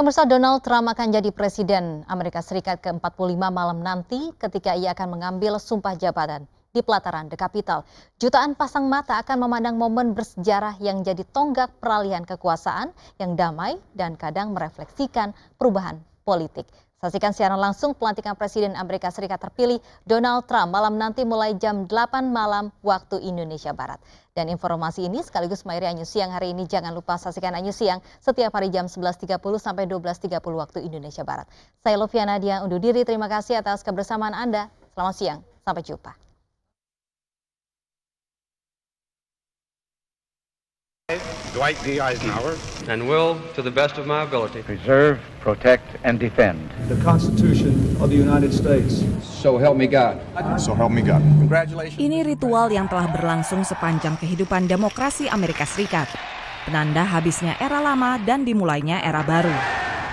Pemirsa, Donald Trump akan jadi presiden Amerika Serikat ke-45 malam nanti ketika ia akan mengambil sumpah jabatan di pelataran The Capitol. Jutaan pasang mata akan memandang momen bersejarah yang jadi tonggak peralihan kekuasaan yang damai dan kadang merefleksikan perubahan politik. Saksikan siaran langsung pelantikan Presiden Amerika Serikat terpilih Donald Trump malam nanti mulai jam 8 malam waktu Indonesia Barat. Dan informasi ini sekaligus mengakhiri iNews Siang hari ini. Jangan lupa saksikan iNews Siang setiap hari jam 11.30 sampai 12.30 waktu Indonesia Barat. Saya Loviana Dia undur diri. Terima kasih atas kebersamaan Anda. Selamat siang. Sampai jumpa. Dwight D. Eisenhower. And will, to the best of my ability, preserve, protect, and defend the Constitution of the United States. So help me God. So help me God. Congratulations. Ini ritual yang telah berlangsung sepanjang kehidupan demokrasi Amerika Serikat. Penanda habisnya era lama dan dimulainya era baru.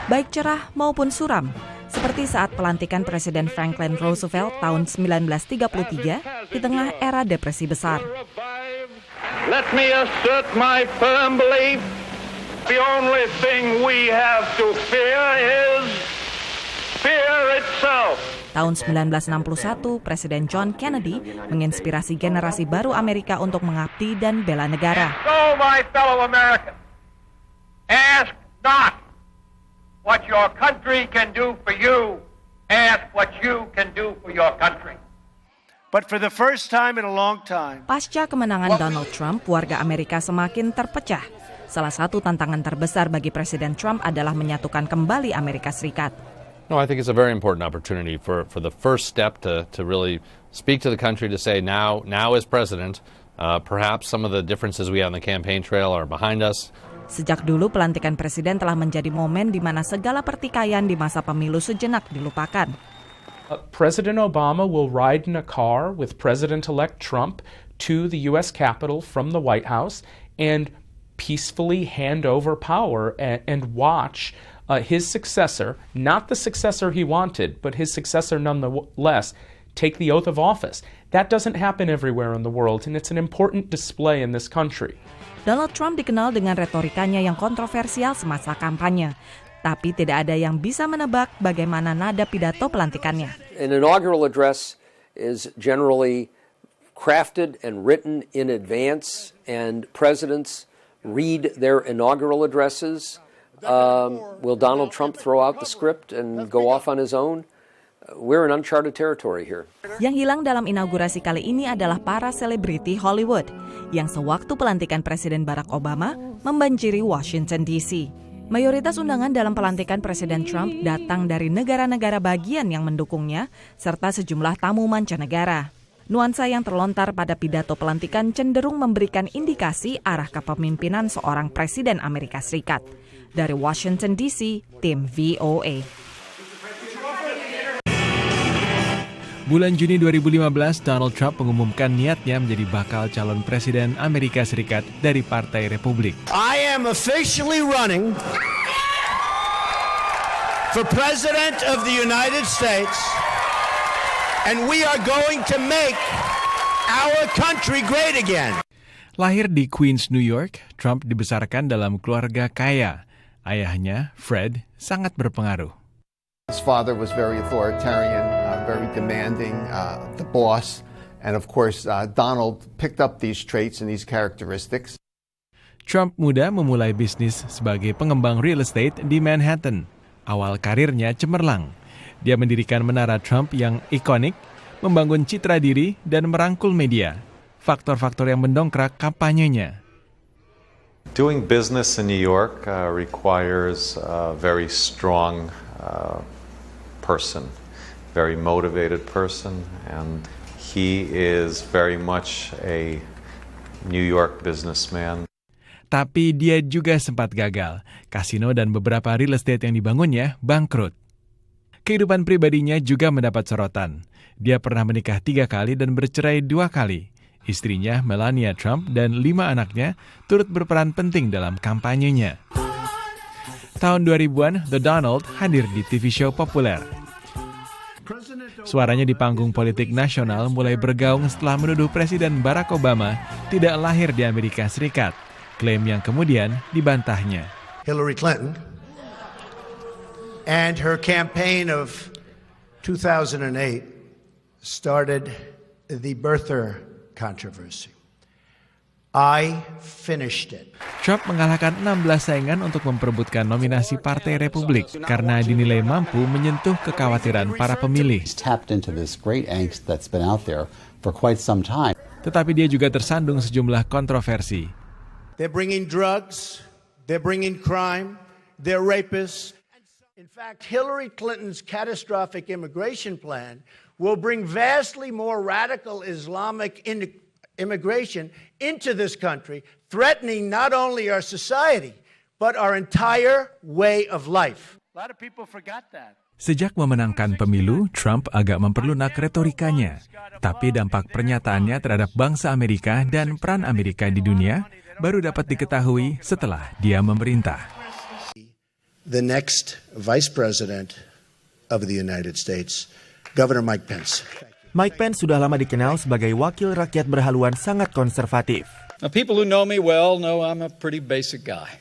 Baik cerah maupun suram. Seperti saat pelantikan Presiden Franklin Roosevelt tahun 1933 di tengah era depresi besar. Let me assert my firm belief, the only thing we have to fear is fear itself. Tahun 1961, Presiden John Kennedy menginspirasi generasi baru Amerika untuk mengabdi dan bela negara. So, my fellow Americans, ask not what your country can do for you, ask what you can do for your country. But for the first time in a long time. Pasca kemenangan Donald Trump, warga Amerika semakin terpecah. Salah satu tantangan terbesar bagi Presiden Trump adalah menyatukan kembali Amerika Serikat. No, I think it's a very important opportunity for the first step to really speak to the country to say now as president, perhaps some of the differences we have on the campaign trail are behind us. Sejak dulu pelantikan presiden telah menjadi momen di mana segala pertikaian di masa pemilu sejenak dilupakan. President Obama will ride in a car with President-elect Trump to the U.S. Capitol from the White House and peacefully hand over power and watch his successor, not the successor he wanted, but his successor nonetheless, take the oath of office. That doesn't happen everywhere in the world, and it's an important display in this country. Donald Trump dikenal dengan retorikanya yang kontroversial semasa kampanye. Tapi tidak ada yang bisa menebak bagaimana nada pidato pelantikannya. An inaugural address is generally crafted and written in advance, and presidents read their inaugural addresses. Will Donald Trump throw out the script and go off on his own? We're in uncharted territory here. Yang hilang dalam inaugurasi kali ini adalah para selebriti Hollywood yang sewaktu pelantikan Presiden Barack Obama membanjiri Washington DC. Mayoritas undangan dalam pelantikan Presiden Trump datang dari negara-negara bagian yang mendukungnya, serta sejumlah tamu mancanegara. Nuansa yang terlontar pada pidato pelantikan cenderung memberikan indikasi arah kepemimpinan seorang Presiden Amerika Serikat. Dari Washington DC, tim VOA. Bulan Juni 2015, Donald Trump mengumumkan niatnya menjadi bakal calon Presiden Amerika Serikat dari Partai Republik. I am officially running for President of the United States, and we are going to make our country great again. Lahir di Queens, New York, Trump dibesarkan dalam keluarga kaya. Ayahnya, Fred, sangat berpengaruh. His father was very authoritarian, very demanding, the boss, and of course Donald picked up these traits and these characteristics. Trump muda memulai bisnis sebagai pengembang real estate di Manhattan. Awal karirnya cemerlang. Dia mendirikan menara Trump yang ikonik, membangun citra diri, dan merangkul media. Faktor-faktor yang mendongkrak kampanyenya. Doing business in New York requires a very strong person, very motivated person, and he is very much a New York businessman. Tapi dia juga sempat gagal. Kasino dan beberapa real estate yang dibangunnya bangkrut. Kehidupan pribadinya juga mendapat sorotan. Dia pernah menikah 3 kali dan bercerai 2 kali. Istrinya, Melania Trump, dan 5 anaknya turut berperan penting dalam kampanyenya. Tahun 2000-an, The Donald hadir di TV show populer. Suaranya di panggung politik nasional mulai bergaung setelah menuduh Presiden Barack Obama tidak lahir di Amerika Serikat, klaim yang kemudian dibantahnya. Hillary Clinton And her campaign of 2008 started the birther controversy. I finished it. Trump mengalahkan 16 saingan untuk memperebutkan nominasi Partai Republik karena dinilai mampu menyentuh kekhawatiran para pemilih. Tetapi dia juga tersandung sejumlah kontroversi. They're bringing drugs, they're bringing crime, they're rapists. In fact, Hillary Clinton's catastrophic immigration plan will bring vastly more radical Islamic immigration into this country, threatening not only our society, but our entire way of life. A lot of people forgot that. Sejak memenangkan pemilu, Trump agak memperlunak retorikanya. Tapi dampak pernyataannya terhadap bangsa Amerika dan peran Amerika di dunia baru dapat diketahui setelah dia memerintah. The next Vice President of the United States, Governor Mike Pence. Mike Pence sudah lama dikenal sebagai wakil rakyat berhaluan sangat konservatif. Now, people who know me well know I'm a pretty basic guy.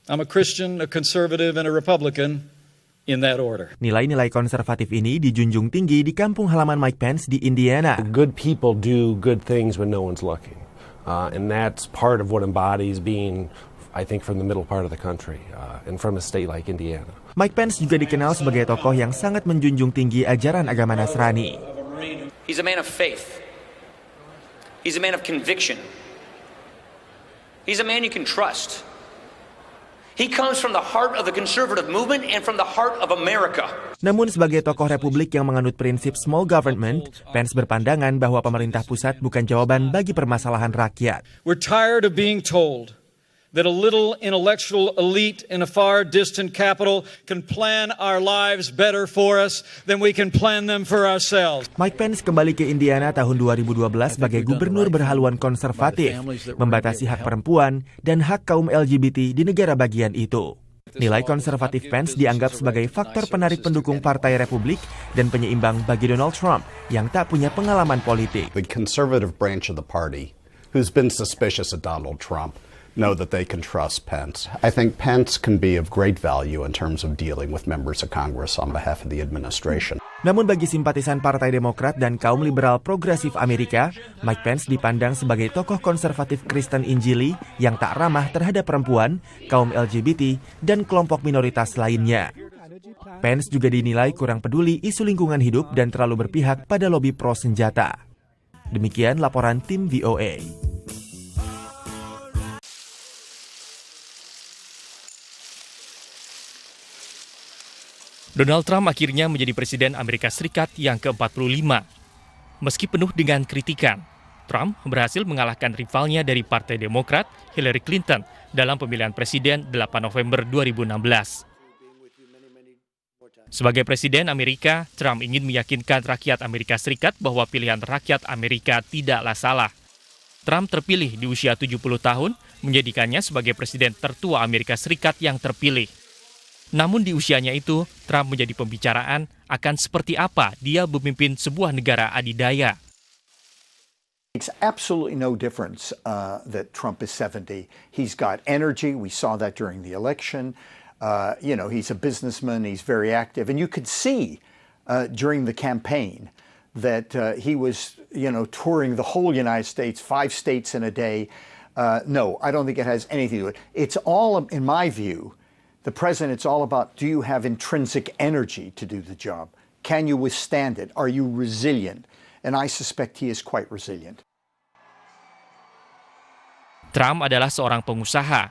I'm a Christian, a conservative, and a Republican in that order. Nilai-nilai konservatif ini dijunjung tinggi di kampung halaman Mike Pence di Indiana. Good people do good things when no one's looking. And that's part of what embodies being, I think, from the middle part of the country and from a state like Indiana. Mike Pence juga dikenal sebagai tokoh yang sangat menjunjung tinggi ajaran agama Nasrani. He's a man of faith. He's a man of conviction. He's a man you can trust. He comes from the heart of the conservative movement and from the heart of America. Namun sebagai tokoh Republik yang menganut prinsip small government, Pence berpandangan bahwa pemerintah pusat bukan jawaban bagi permasalahan rakyat. We're tired of being told that a little intellectual elite in a far distant capital can plan our lives better for us than we can plan them for ourselves. Mike Pence kembali ke Indiana tahun 2012 sebagai gubernur berhaluan konservatif, membatasi hak perempuan dan hak kaum LGBT di negara bagian itu. Nilai konservatif Pence dianggap sebagai faktor penarik pendukung Partai Republik dan penyeimbang bagi Donald Trump yang tak punya pengalaman politik. The conservative branch of the party, who's been suspicious of Donald Trump, know that they can trust Pence. I think Pence can be of great value in terms of dealing with members of Congress on behalf of the administration. Namun bagi simpatisan Partai Demokrat dan kaum liberal progresif Amerika, Mike Pence dipandang sebagai tokoh konservatif Kristen Injili yang tak ramah terhadap perempuan, kaum LGBT, dan kelompok minoritas lainnya. Pence juga dinilai kurang peduli isu lingkungan hidup dan terlalu berpihak pada lobi pro senjata. Demikian laporan tim VOA. Donald Trump akhirnya menjadi Presiden Amerika Serikat yang ke-45. Meski penuh dengan kritikan, Trump berhasil mengalahkan rivalnya dari Partai Demokrat, Hillary Clinton, dalam pemilihan presiden 8 November 2016. Sebagai Presiden Amerika, Trump ingin meyakinkan rakyat Amerika Serikat bahwa pilihan rakyat Amerika tidaklah salah. Trump terpilih di usia 70 tahun, menjadikannya sebagai Presiden tertua Amerika Serikat yang terpilih. Namun di usianya itu, Trump menjadi pembicaraan akan seperti apa dia memimpin sebuah negara adidaya. It's absolutely no difference that Trump is 70. He's got energy. We saw that during the election. He's a businessman. He's very active. And you could see during the campaign that he was, touring the whole United States, 5 states in a day. No, I don't think it has anything to do with it. It's all, in my view, the president, it's all about, do you have intrinsic energy to do the job? Can you withstand it? Are you resilient? And I suspect he is quite resilient. Trump adalah seorang pengusaha,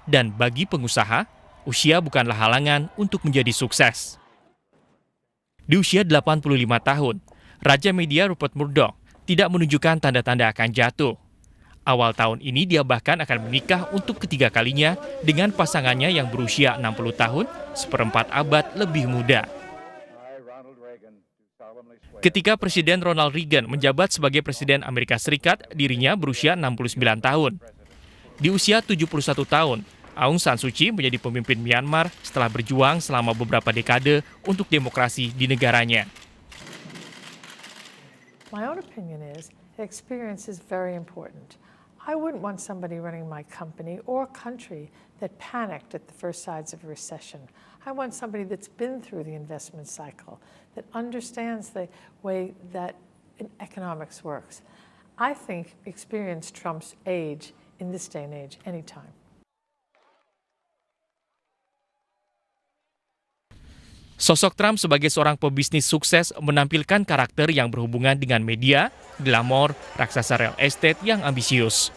dan bagi pengusaha, usia bukanlah halangan untuk menjadi sukses. Di usia 85 tahun, Raja Media Rupert Murdoch tidak menunjukkan tanda-tanda akan jatuh. Awal tahun ini dia bahkan akan menikah untuk ketiga kalinya dengan pasangannya yang berusia 60 tahun, seperempat abad lebih muda. Ketika Presiden Ronald Reagan menjabat sebagai Presiden Amerika Serikat, dirinya berusia 69 tahun. Di usia 71 tahun, Aung San Suu Kyi menjadi pemimpin Myanmar setelah berjuang selama beberapa dekade untuk demokrasi di negaranya. My own opinion is experience is very important. I wouldn't want somebody running my company or country that panicked at the first signs of a recession. I want somebody that's been through the investment cycle, that understands the way that economics works. I think experience trumps age in this day and age anytime. Sosok Trump sebagai seorang pebisnis sukses menampilkan karakter yang berhubungan dengan media, glamor, raksasa real estate yang ambisius.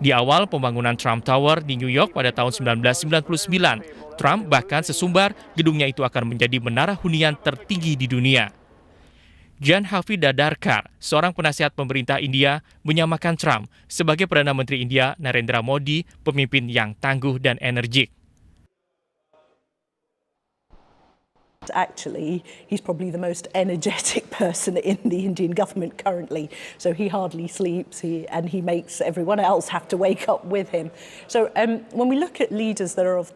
Di awal pembangunan Trump Tower di New York pada tahun 1999, Trump bahkan sesumbar gedungnya itu akan menjadi menara hunian tertinggi di dunia. Jan Hafid Dadarkar, seorang penasihat pemerintah India, menyamakan Trump sebagai Perdana Menteri India Narendra Modi, pemimpin yang tangguh dan energik. Actually, he's probably the most energetic person in the Indian government currently. So he hardly sleeps, and he makes everyone else have to wake up with him. So when we look at leaders that are of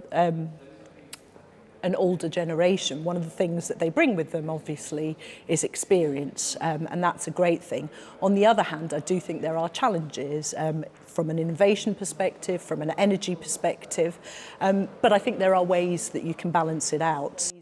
an older generation, one of the things that they bring with them, obviously, is experience, and that's a great thing. On the other hand, I do think there are challenges from an innovation perspective, from an energy perspective, but I think there are ways that you can balance it out.